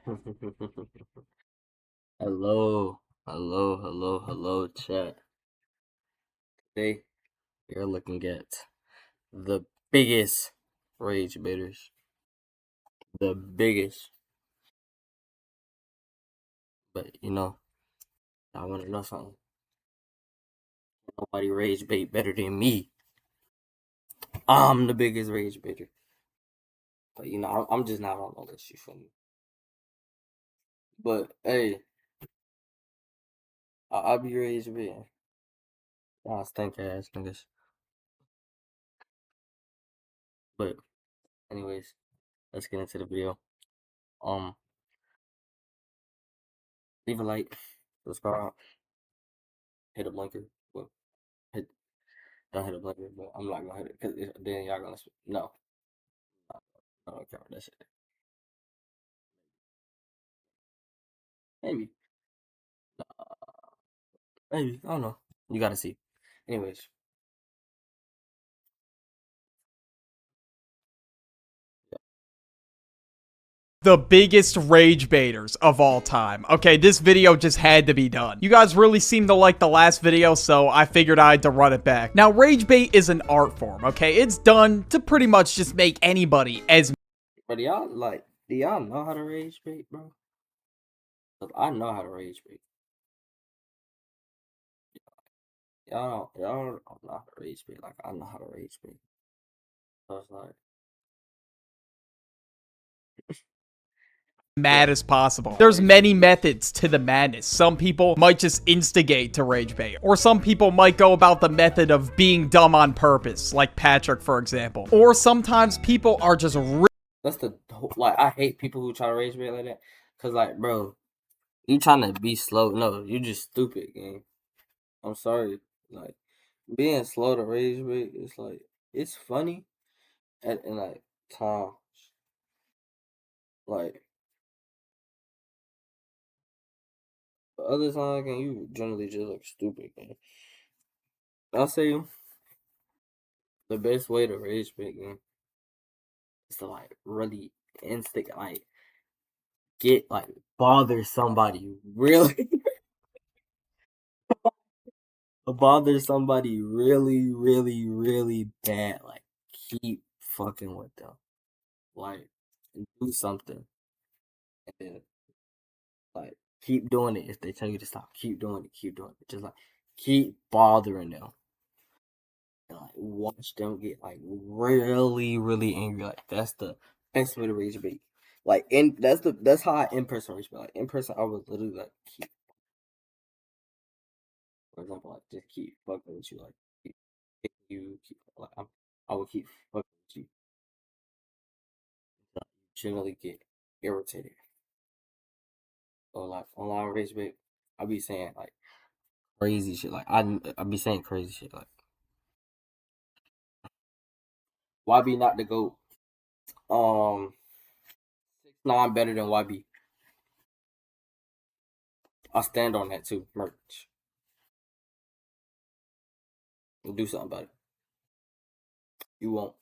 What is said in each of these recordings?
Hello, hello, chat. Today we're looking at the biggest rage baiters. The biggest. But I want to know something. Nobody rage bait better than me. I'm the biggest rage baiter. But I'm just not on all that shit for me. But hey, I'll be rage baiting. Y'all stink ass niggas. But anyways, let's get into the video. Um, leave a like, subscribe, hit a blinker. Well, hit don't hit a blinker, but I'm not gonna hit it because then y'all gonna no, I don't care about that shit. Maybe, maybe I don't know. You gotta see. Anyways, The biggest rage baiters of all time. Okay, this video just had to be done. You guys really seem to like the last video, so I figured I had to run it back. Now, rage bait is an art form, okay? It's done to pretty much just make anybody as but do y'all know how to rage bait, bro? 'Cause I know how to rage bait. Y'all don't know how to rage bait like I know how to rage bait. So it's like, mad bro, as possible. I There's rage bait many bitch. methods to the madness. Some people might just instigate to rage bait, or some people might go about the method of being dumb on purpose, like Patrick, for example. Or sometimes people are just That's like I hate people who try to rage bait like that. Cause like, bro, you trying to be slow? No, you just stupid, gang. I'm sorry. Like being slow to rage bait, it's like it's funny and like times. Like the other time, gang, you generally just look stupid, gang. I'll say the best way to rage bait, gang, is to like really instinct, like get like bother somebody really, bother somebody really bad. Like keep fucking with them, like do something, and then like keep doing it. If they tell you to stop, keep doing it. Keep doing it. Just like keep bothering them and like watch them get like really angry. Like that's the best way to rage bait. Like that's how I in person rage bait. Like in person, I would literally like keep, for example, like just keep fucking with you. Like keep hitting you, keep like I would keep fucking with you. Like, generally get irritated or like online rage bait. I be saying like crazy shit. Like I be saying crazy shit. Like YB not the goat. 6ix9ine better than YB. I stand on that too. Merch. Do something about it. You won't.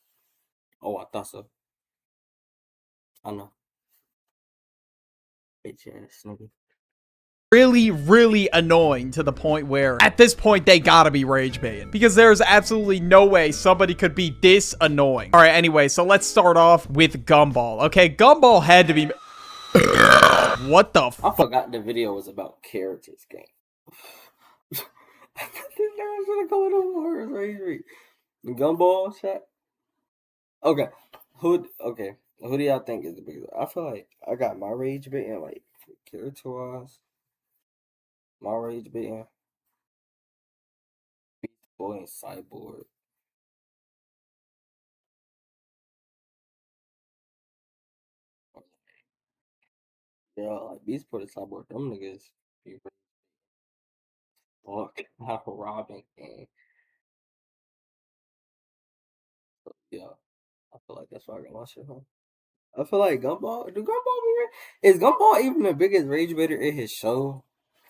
Oh, I thought so. I know. Bitch ass nigga. really annoying to the point where at this point they gotta be rage baiting because there's absolutely no way somebody could be this annoying. All right, anyway, so let's start off with Gumball. Okay, Gumball had to be what the I forgot the video was about characters game. I thought this nigga was gonna go into horror rage. Gumball chat. Okay. Who do y'all think is the biggest? I feel like I got my rage bit and like character wise, my rage bit and Beast Boy and Cyborg. Yeah, like Beast Boy and Cyborg, them niggas be fuck not Robin and yeah. I feel like that's why I got my shit home. I feel like Gumball. Do Gumball be is Gumball even the biggest rage baiter in his show?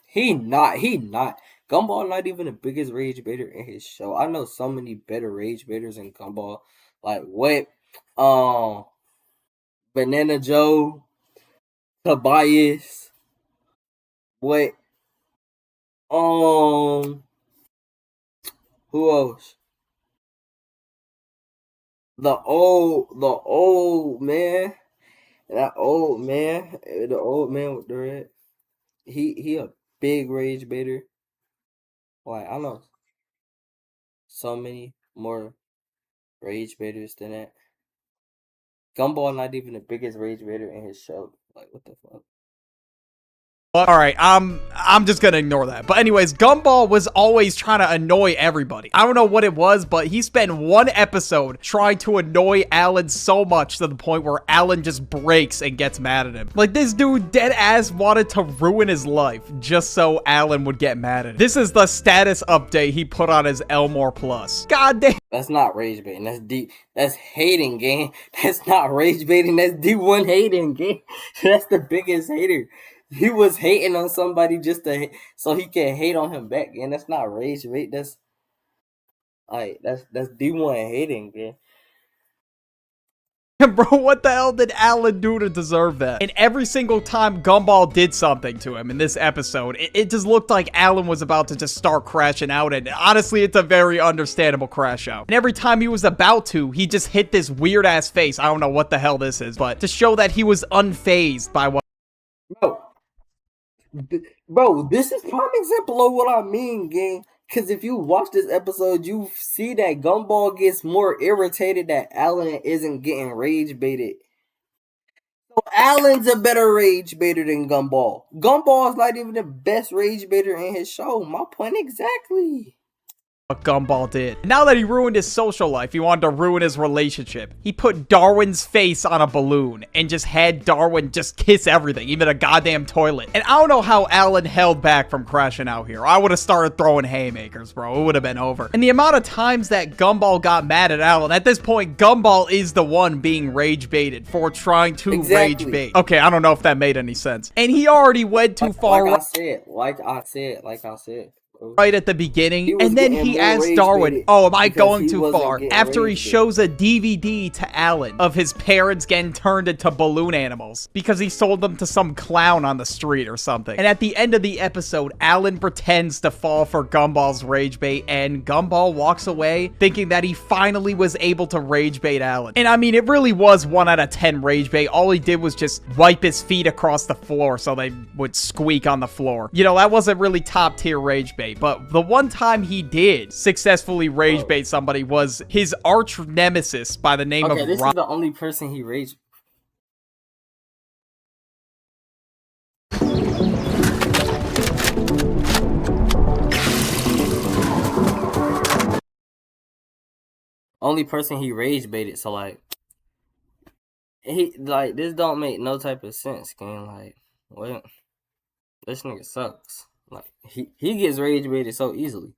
He not. He not. Gumball not even the biggest rage baiter in his show. I know so many better rage baiters than Gumball. Like what? Um, Banana Joe. Tobias. What? Um, who else? The old man. That old man. The old man with the red. He a big rage baiter. Like I know so many more rage baiters than that. Gumball not even the biggest rage baiter in his show. Like what the fuck? All right, I'm just gonna ignore that. But anyways, Gumball was always trying to annoy everybody. I don't know what it was, but he spent one episode trying to annoy Alan so much to the point where Alan just breaks and gets mad at him. Like, this dude dead ass wanted to ruin his life just so Alan would get mad at him. This is the status update he put on his Elmore Plus. God damn. That's not rage baiting. That's deep. That's hating, gang. That's not rage baiting. That's D1 hating, gang. That's the biggest hater. He was hating on somebody just to so he can hate on him back, and that's not rage bait. That's like that's D1 hating, gang. Bro, what the hell did Alan do to deserve that? And every single time Gumball did something to him in this episode, it just looked like Alan was about to just start crashing out. And honestly, it's a very understandable crash out. And every time he was about to, he just hit this weird ass face. I don't know what the hell this is, but to show that he was unfazed by what. Bro, this is prime example of what I mean, gang. Because if you watch this episode, you see that Gumball gets more irritated that Alan isn't getting rage baited. So Alan's a better rage baiter than Gumball. Gumball's not even the best rage baiter in his show. My point exactly. Gumball did. Now that he ruined his social life, he wanted to ruin his relationship. He put Darwin's face on a balloon and just had Darwin just kiss everything, even a goddamn toilet. And I don't know how Alan held back from crashing out here. I would have started throwing haymakers, bro. It would have been over. And the amount of times that Gumball got mad at Alan, at this point, Gumball is the one being rage baited for trying to rage bait. Okay, I don't know if that made any sense. And he already went too far. Like I said. Right at the beginning, and then he asked Darwin, oh, am I going too far? After he shows a DVD to Alan of his parents getting turned into balloon animals because he sold them to some clown on the street or something. And at the end of the episode, Alan pretends to fall for Gumball's rage bait, and Gumball walks away thinking that he finally was able to rage bait Alan. And I mean, it really was 1 out of 10 rage bait. All he did was just wipe his feet across the floor so they would squeak on the floor. You know, that wasn't really top tier rage bait. But the one time he did successfully rage bait somebody was his arch nemesis by the name of Rob. This is the only person he rage. Only person he rage baited. So like, this don't make no type of sense, gang. Like, what? This nigga sucks. Like he gets rage baited so easily.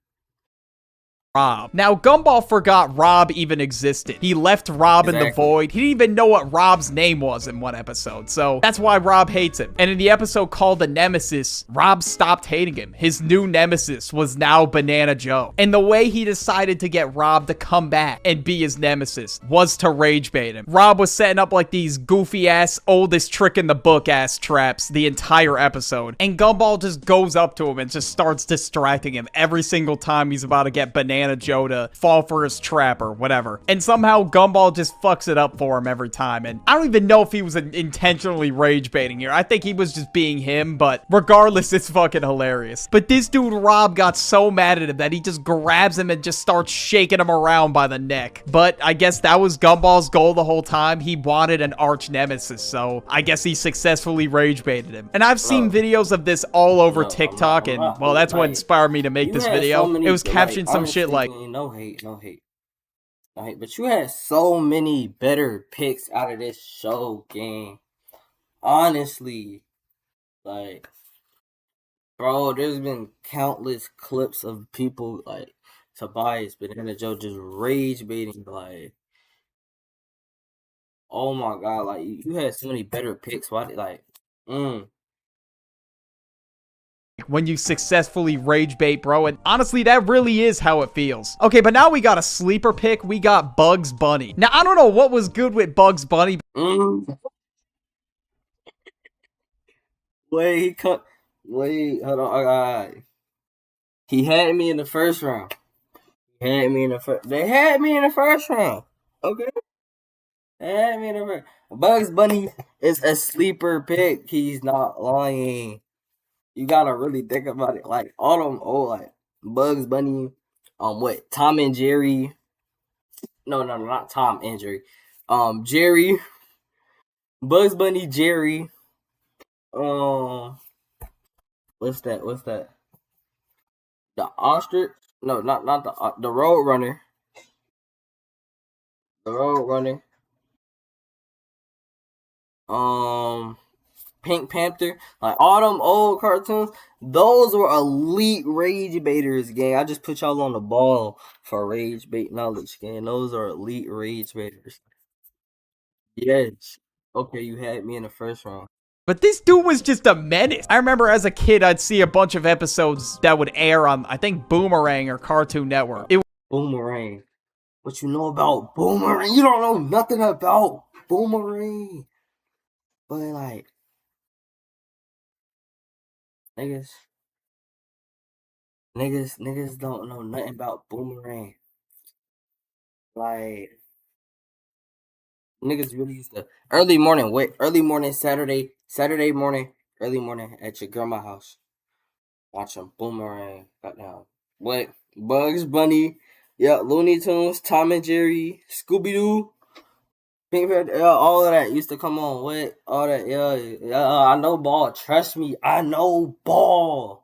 Rob. Now, Gumball forgot Rob even existed. He left Rob in the void. He didn't even know what Rob's name was in one episode, so that's why Rob hates him. And in the episode called The Nemesis, Rob stopped hating him. His new nemesis was now Banana Joe. And the way he decided to get Rob to come back and be his nemesis was to rage bait him. Rob was setting up like these goofy ass, oldest trick in the book ass traps the entire episode. And Gumball just goes up to him and just starts distracting him every single time he's about to get Banana Joe to fall for his trap or whatever. And somehow Gumball just fucks it up for him every time. And I don't even know if he was intentionally rage baiting here. I think he was just being him, but regardless, it's fucking hilarious. But this dude Rob got so mad at him that he just grabs him and just starts shaking him around by the neck. But I guess that was Gumball's goal the whole time. He wanted an arch nemesis, so I guess he successfully rage baited him. And I've seen videos of this all over TikTok, and well, that's what inspired me to make this video. It was captioned some shit like, no hate, but you had so many better picks out of this show, gang. Honestly, like, bro, there's been countless clips of people like Tobias, Banana Joe just rage baiting, like, oh my god, like you had so many better picks. Why, like, when you successfully rage bait, bro. And honestly, that really is how it feels. Okay, but now we got a sleeper pick. We got Bugs Bunny. Now, I don't know what was good with Bugs Bunny. Wait, he cut. Wait, hold on. He had me in the first round. He had me in the first. They had me in the first round. Okay. They had me in the first. Bugs Bunny is a sleeper pick. He's not lying. You gotta really think about it. Like all them old like Bugs Bunny, what Tom and Jerry. No, not Tom and Jerry. Jerry, Bugs Bunny, Jerry. Um, what's that? What's that? The ostrich? No, not the Road Runner. The Road Runner. Um, Pink Panther. Like all them old cartoons. Those were elite rage baiters, gang. I just put y'all on the ball for rage bait knowledge, gang. Those are elite rage baiters. Yes. Okay, you had me in the first round. But this dude was just a menace. I remember as a kid, I'd see a bunch of episodes that would air on, I think, Boomerang or Cartoon Network. Boomerang. What you know about Boomerang? You don't know nothing about Boomerang. But like, niggas, niggas don't know nothing about Boomerang. Like, niggas really used to early morning, Saturday morning, early morning at your grandma's house, watching Boomerang. Goddamn, what? Bugs Bunny, yeah, Looney Tunes, Tom and Jerry, Scooby Doo. Pink Panther, yeah, all of that used to come on. What? All that, yeah. I know ball. Trust me, I know ball.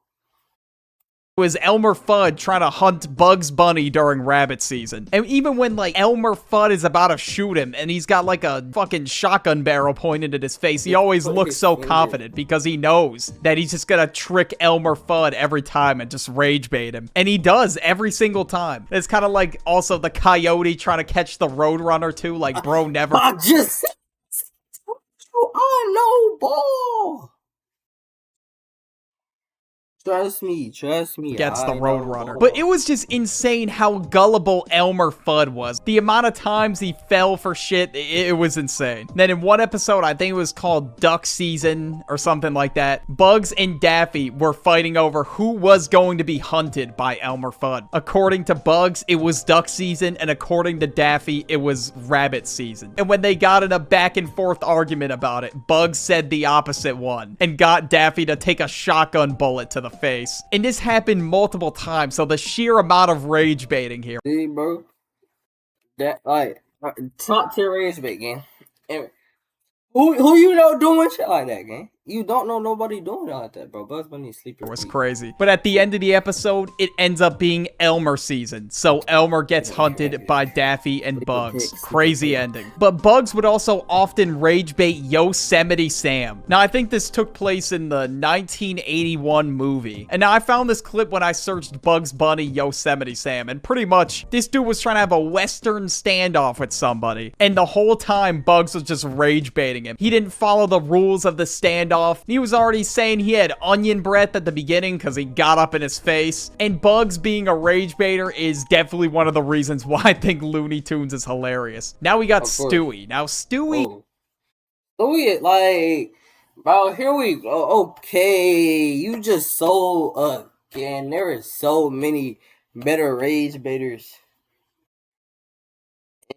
Was Elmer Fudd trying to hunt Bugs Bunny during rabbit season. And even when, like, Elmer Fudd is about to shoot him and he's got, like, a fucking shotgun barrel pointed at his face, he always looks so confident because he knows that he's just gonna trick Elmer Fudd every time and just rage bait him. And he does every single time. It's kind of like also the coyote trying to catch the Roadrunner, too. Like, bro never... I just... I know ball. Trust me. Gets the Roadrunner. But it was just insane how gullible Elmer Fudd was. The amount of times he fell for shit, it was insane. Then in one episode, I think it was called Duck Season or something like that, Bugs and Daffy were fighting over who was going to be hunted by Elmer Fudd. According to Bugs, it was Duck Season, and according to Daffy, it was Rabbit Season. And when they got in a back and forth argument about it, Bugs said the opposite one and got Daffy to take a shotgun bullet to the face. And this happened multiple times, so the sheer amount of rage baiting here. See, bro, that like top tier rage bait game. And who you know doing shit like that, gang? You don't know nobody doing it like that, bro. Bugs Bunny sleeper. It was crazy. But at the end of the episode, it ends up being Elmer season. So Elmer gets hunted by Daffy and Bugs. Crazy ending. But Bugs would also often rage bait Yosemite Sam. Now, I think this took place in the 1981 movie. And now I found this clip when I searched Bugs Bunny Yosemite Sam. And pretty much, this dude was trying to have a Western standoff with somebody. And the whole time, Bugs was just rage baiting him. He didn't follow the rules of the standoff. He was already saying he had onion breath at the beginning because he got up in his face. And Bugs being a rage baiter is definitely one of the reasons why I think Looney Tunes is hilarious. Now we got Stewie. Now Stewie... Stewie, like... Bro, here we go. Okay, you just so again. There is so many better rage baiters.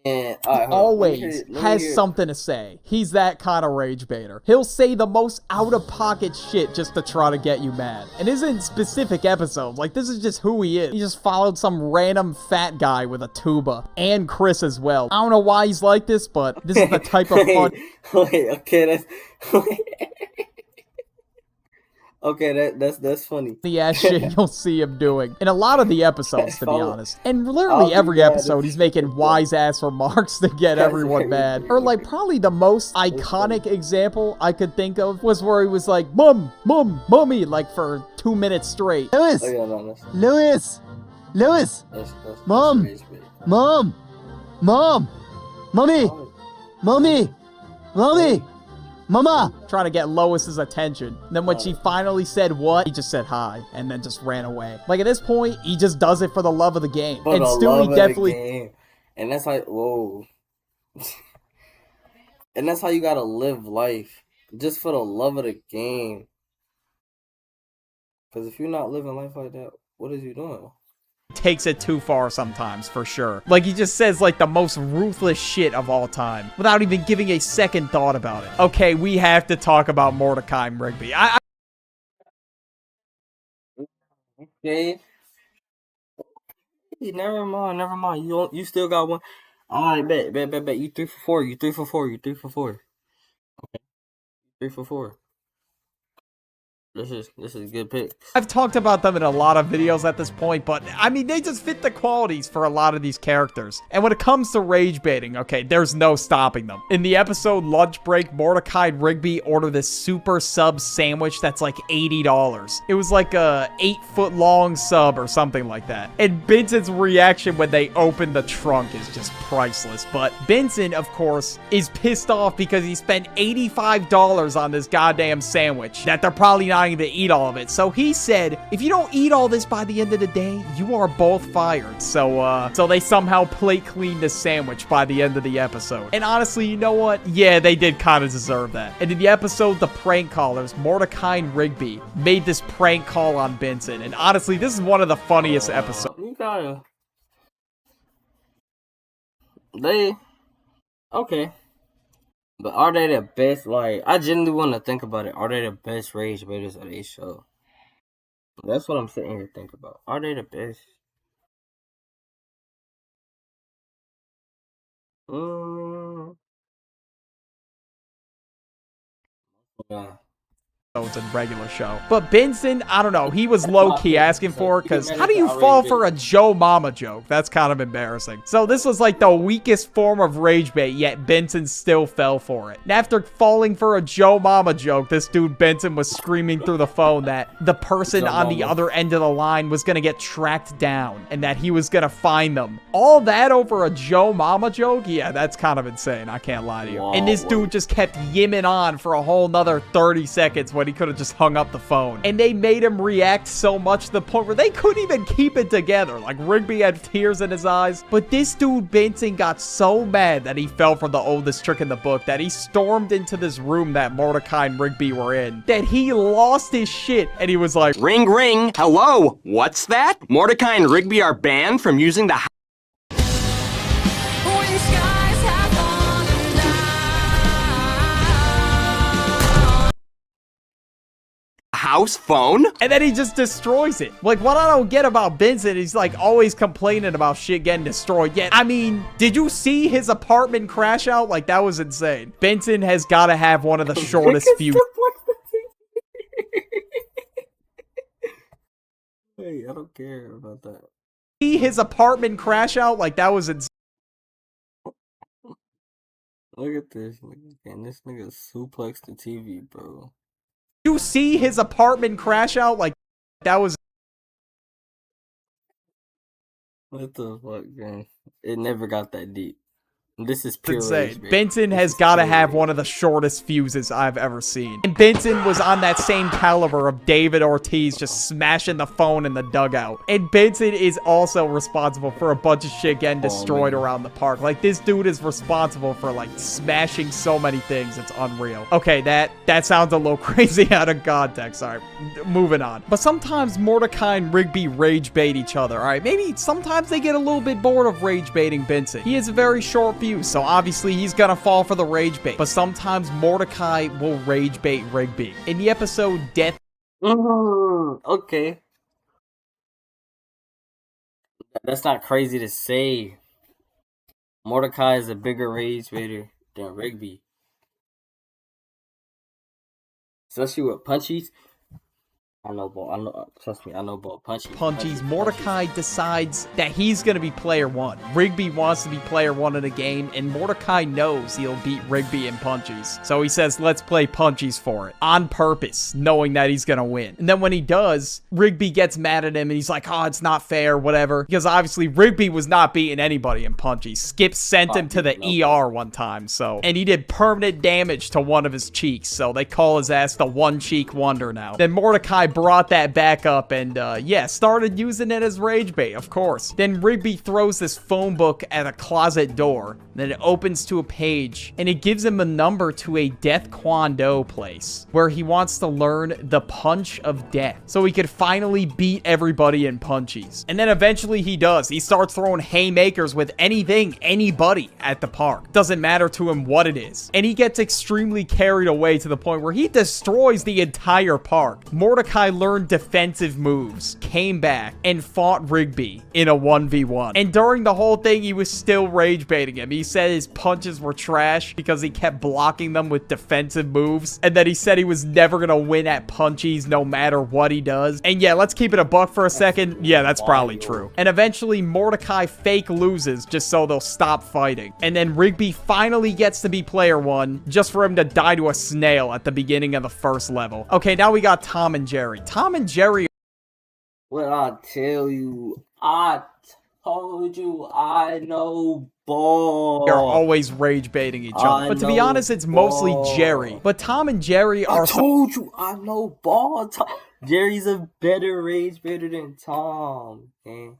And always has something to say. He's that kind of rage baiter. He'll say the most out-of-pocket shit just to try to get you mad. And isn't specific episodes. Like, this is just who he is. He just followed some random fat guy with a tuba. And Chris as well. I don't know why he's like this, but this is the type of fun... Okay, that's funny. The ass shit you'll see him doing in a lot of the episodes, to be honest. And literally every episode, he's making wise ass remarks to get everyone mad. Or like probably the most iconic example I could think of was where he was like, "Mom, mommy," like for 2 minutes straight. Lewis, Mom, mommy. Mama! Trying to get Lois's attention. And then when she finally said what, he just said hi and then just ran away. Like at this point, he just does it for the love of the game. And Stewie definitely... And that's like, whoa. And that's how you gotta live life. Just for the love of the game. Because if you're not living life like that, what is you doing? Takes it too far sometimes, for sure. Like, he just says, like, the most ruthless shit of all time without even giving a second thought about it. Okay, we have to talk about Mordecai and Rigby. Okay. Never mind. You still got one. All right, bet. You 3 for 4. You 3 for 4. You 3 for 4. Okay, 3 for 4. This is good pick. I've talked about them in a lot of videos at this point, but I mean, they just fit the qualities for a lot of these characters. And when it comes to rage baiting, okay, there's no stopping them. In the episode Lunch Break, Mordecai and Rigby order this super sub sandwich that's like $80. It was like a 8-foot long sub or something like that. And Benson's reaction when they open the trunk is just priceless. But Benson, of course, is pissed off because he spent $85 on this goddamn sandwich that they're probably not to eat all of it. So he said, if you don't eat all this by the end of the day, you are both fired. So they somehow plate cleaned the sandwich by the end of the episode. And honestly, you know what? Yeah, they did kind of deserve that. And in the episode The Prank Callers, Mordecai and Rigby made this prank call on Benson. And honestly, this is one of the funniest episodes. You gotta... They... Okay. But are they the best? Like, I genuinely want to think about it. Are they the best rage baiters of this show? That's what I'm sitting here thinking about. Are they the best? Yeah. It's a regular show. But Benson, I don't know, he was low-key asking for it, because how do you fall for a Joe Mama joke? That's kind of embarrassing. So this was like the weakest form of rage bait, yet Benson still fell for it. And after falling for a Joe Mama joke, this dude Benson was screaming through the phone that the person on the other end of the line was gonna get tracked down, and that he was gonna find them. All that over a Joe Mama joke? Yeah, that's kind of insane, I can't lie to you. And this dude just kept yimming on for a whole nother 30 seconds when he could have just hung up the phone. And they made him react so much to the point where they couldn't even keep it together. Like, Rigby had tears in his eyes. But this dude, Benson, got so mad that he fell for the oldest trick in the book that he stormed into this room that Mordecai and Rigby were in, that he lost his shit. And he was like, "Ring, ring. Hello. What's that? Mordecai and Rigby are banned from using the house phone?" And then he just destroys it. Like, what I don't get about Benson, he's like always complaining about shit getting destroyed. Yet, I mean, did you see his apartment crash out? Like, that was insane. Benson has got to have one of the shortest fuses. Hey, I don't care about that. See his apartment crash out? Like, that was insane. Look at this nigga. And this nigga suplexed the TV, bro. You see his apartment crash out? Like, that was... What the fuck, man? It never got that deep. This is pure insane. rage, Benson has got to have one of the shortest fuses I've ever seen. And Benson was on that same caliber of David Ortiz just smashing the phone in the dugout. And Benson is also responsible for a bunch of shit getting destroyed around the park. Like, this dude is responsible for, like, smashing so many things. It's unreal. Okay, that sounds a little crazy out of context. All right, moving on. But sometimes Mordecai and Rigby rage bait each other. All right, maybe sometimes they get a little bit bored of rage baiting Benson. He has a very short fuse, so obviously he's gonna fall for the rage bait. But sometimes Mordecai will rage bait Rigby. In the episode Death... Okay. That's not crazy to say. Mordecai is a bigger rage baiter than Rigby. Especially with punchies. Trust me, I know about punchies. Mordecai decides that he's going to be player one. Rigby wants to be player one in the game, and Mordecai knows he'll beat Rigby in punchies. So he says, let's play punchies for it. On purpose, knowing that he's going to win. And then when he does, Rigby gets mad at him, and he's like, oh, it's not fair, whatever. Because obviously, Rigby was not beating anybody in punchies. Skip sent him to the ER one time, so. And he did permanent damage to one of his cheeks, so they call his ass the one cheek wonder now. Then Mordecai brought that back up and, yeah, started using it as rage bait, of course. Then Rigby throws this phone book at a closet door. Then it opens to a page, and it gives him a number to a Death Kwon Do place, where he wants to learn the Punch of Death, so he could finally beat everybody in punchies. And then eventually he does. He starts throwing haymakers with anything, anybody at the park. Doesn't matter to him what it is. And he gets extremely carried away to the point where he destroys the entire park. Mordecai learned defensive moves, came back, and fought Rigby in a 1v1. And during the whole thing, he was still rage baiting him. He said his punches were trash because he kept blocking them with defensive moves, and that he said he was never gonna win at punchies no matter what he does. And yeah, let's keep it a buck for a second. Yeah, that's probably true. And eventually Mordecai fake loses just so they'll stop fighting. And then Rigby finally gets to be player one just for him to die to a snail at the beginning of the first level. Okay, now we got Tom and Jerry. Tom and Jerry. What I tell you, I told you I know ball. They're always rage baiting each other. But to be honest, it's mostly Jerry. But Tom and Jerry are. I told you I know ball. Jerry's a better rage baiter than Tom, man.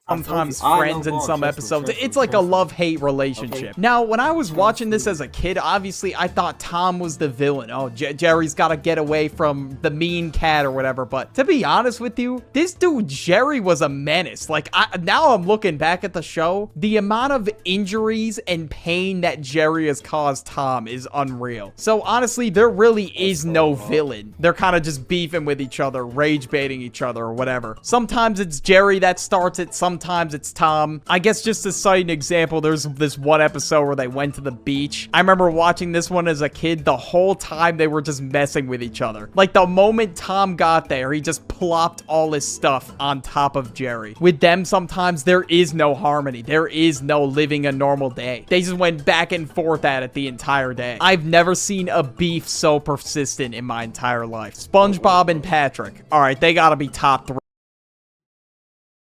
Sometimes friends in some episodes. It's like a love-hate relationship. Okay. Now, when I was watching this as a kid, obviously, I thought Tom was the villain. Oh, Jerry's got to get away from the mean cat or whatever. But to be honest with you, this dude, Jerry, was a menace. Like, now I'm looking back at the show. The amount of injuries and pain that Jerry has caused Tom is unreal. So, honestly, there really is no villain. They're kind of just beefing with each other, rage-baiting each other or whatever. Sometimes it's Jerry that starts it. Sometimes it's Tom. I guess just to cite an example, there's this one episode where they went to the beach. I remember watching this one as a kid. The whole time they were just messing with each other. Like the moment Tom got there, he just plopped all his stuff on top of Jerry. With them, sometimes there is no harmony. There is no living a normal day. They just went back and forth at it the entire day. I've never seen a beef so persistent in my entire life. SpongeBob and Patrick. All right, they gotta be top 3.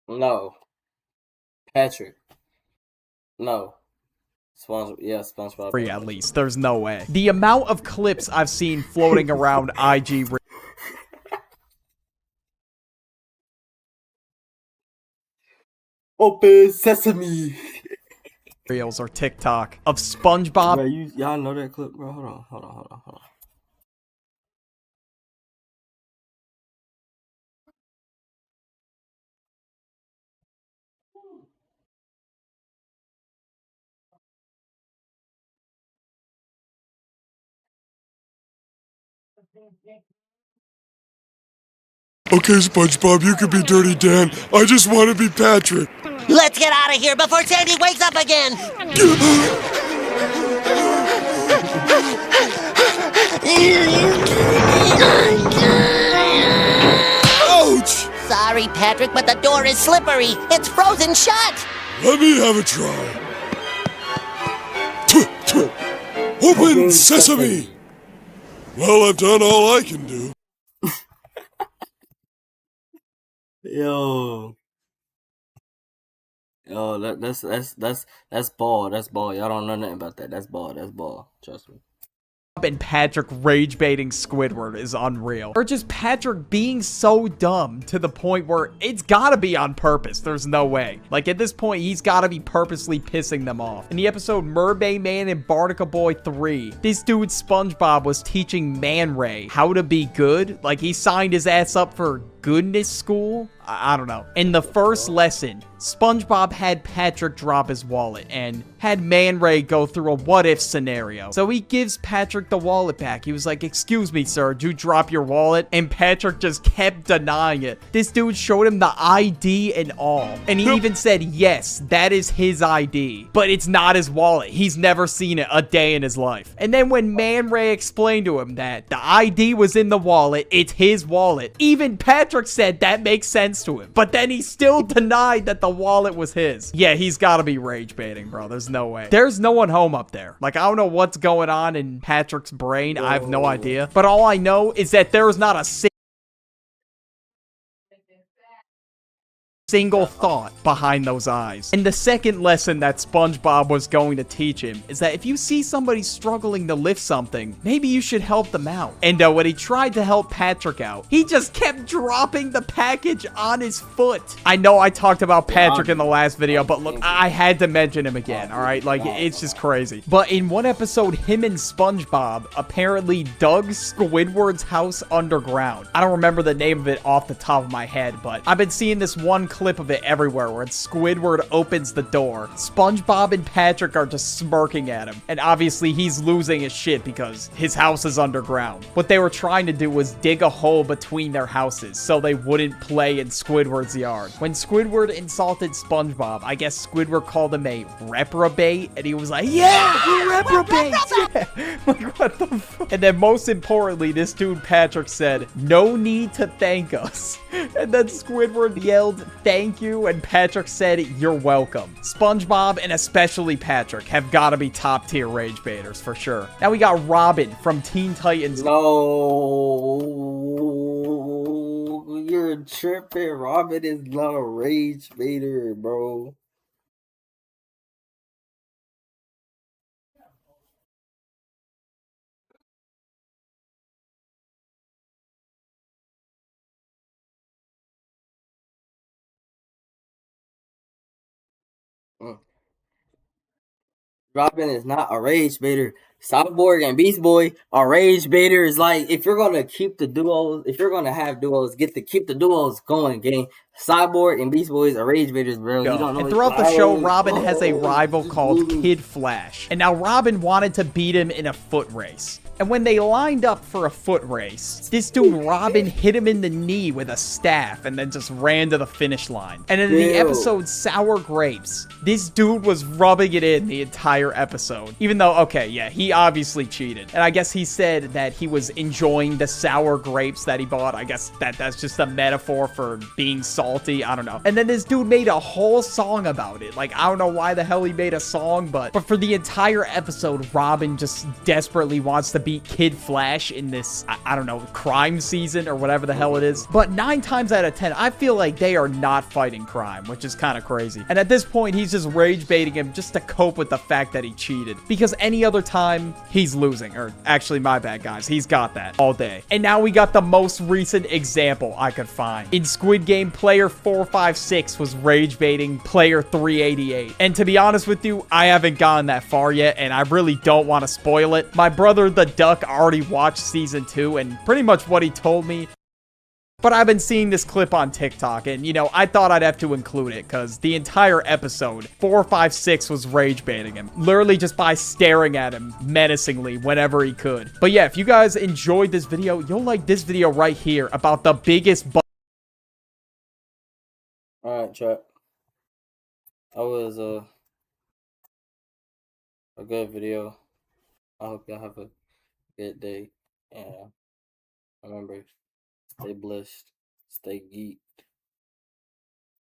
No. Patrick. No. SpongeBob. 3 at least. There's no way. The amount of clips I've seen floating around IG Open Sesame Reels or TikTok of SpongeBob. Bro, y'all know that clip, bro? Hold on. Okay, SpongeBob, you can be Dirty Dan. I just want to be Patrick. Let's get out of here before Sandy wakes up again! Ouch! Sorry, Patrick, but the door is slippery. It's frozen shut! Let me have a try. Open sesame! Well, I've done all I can do. Yo, that's ball. That's ball. Y'all don't know nothing about that. That's ball. That's ball. Trust me. And Patrick rage baiting Squidward is unreal. Or just Patrick being so dumb to the point where it's gotta be on purpose. There's no way. Like at this point, he's gotta be purposely pissing them off. In the episode Mermaid Man and Barnacle Boy 3, this dude SpongeBob was teaching Man Ray how to be good. Like he signed his ass up for goodness school. I don't know. In the first lesson, SpongeBob had Patrick drop his wallet and had Man Ray go through a what-if scenario. So he gives Patrick the wallet back. He was like, "Excuse me, sir, did you drop your wallet?" And Patrick just kept denying it. This dude showed him the ID and all. And he even said, yes, that is his ID. But it's not his wallet. He's never seen it a day in his life. And then when Man Ray explained to him that the ID was in the wallet, it's his wallet, even Patrick said that makes sense to him, but then he still denied that the wallet was his. Yeah, he's gotta be rage baiting, bro. There's no way. There's no one home up there. Like, I don't know what's going on in Patrick's brain. I have no idea. But all I know is that there is not a single thought behind those eyes. And the second lesson that SpongeBob was going to teach him is that if you see somebody struggling to lift something, maybe you should help them out. And when he tried to help Patrick out, he just kept dropping the package on his foot. I know I talked about Patrick in the last video, but look, I had to mention him again, alright? Like, it's just crazy. But in one episode, him and SpongeBob apparently dug Squidward's house underground. I don't remember the name of it off the top of my head, but I've been seeing this one clip of it everywhere where Squidward opens the door. SpongeBob and Patrick are just smirking at him, and obviously he's losing his shit because his house is underground. What they were trying to do was dig a hole between their houses so they wouldn't play in Squidward's yard. When Squidward insulted SpongeBob, I guess Squidward called him a reprobate, and he was like, yeah, we're reprobates, yeah. Like, what the fuck? And then most importantly, this dude Patrick said, no need to thank us. And then Squidward yelled, thank you, and Patrick said, you're welcome. SpongeBob, and especially Patrick, have got to be top tier rage baiters for sure. Now we got Robin from Teen Titans. No, you're tripping. Robin is not a rage baiter, bro. Robin is not a rage baiter. Cyborg and Beast Boy are rage baiters. Like, if you're gonna keep the duos, if you're gonna have duos, keep the duos going, gang. Cyborg and Beast Boys are rage baiters, bro. You don't know. And throughout the show, Robin has a rival called Kid Flash. And now Robin wanted to beat him in a foot race. And when they lined up for a foot race, this dude Robin hit him in the knee with a staff and then just ran to the finish line. And in the episode Sour Grapes, this dude was rubbing it in the entire episode. Even though, okay, yeah, he obviously cheated. And I guess he said that he was enjoying the sour grapes that he bought. I guess that's just a metaphor for being salty. I don't know. And then this dude made a whole song about it. Like, I don't know why the hell he made a song, but for the entire episode, Robin just desperately wants to beat Kid Flash in this, I don't know, crime season or whatever the hell it is. But 9 times out of 10, I feel like they are not fighting crime, which is kind of crazy. And at this point, he's just rage baiting him just to cope with the fact that he cheated. Because any other time, he's losing. Or actually, my bad, guys. He's got that all day. And now we got the most recent example I could find. In Squid Game, player 456 was rage baiting player 388. And to be honest with you, I haven't gone that far yet, and I really don't want to spoil it. My brother, the Duck, already watched season 2, and pretty much what he told me. But I've been seeing this clip on TikTok, and, you know, I thought I'd have to include it, because the entire episode, 456 was rage baiting him. Literally just by staring at him menacingly whenever he could. But yeah, if you guys enjoyed this video, you'll like this video right here about the biggest Alright, chat. That was a good video. I hope y'all have a good day. And remember, stay blessed, stay geeked.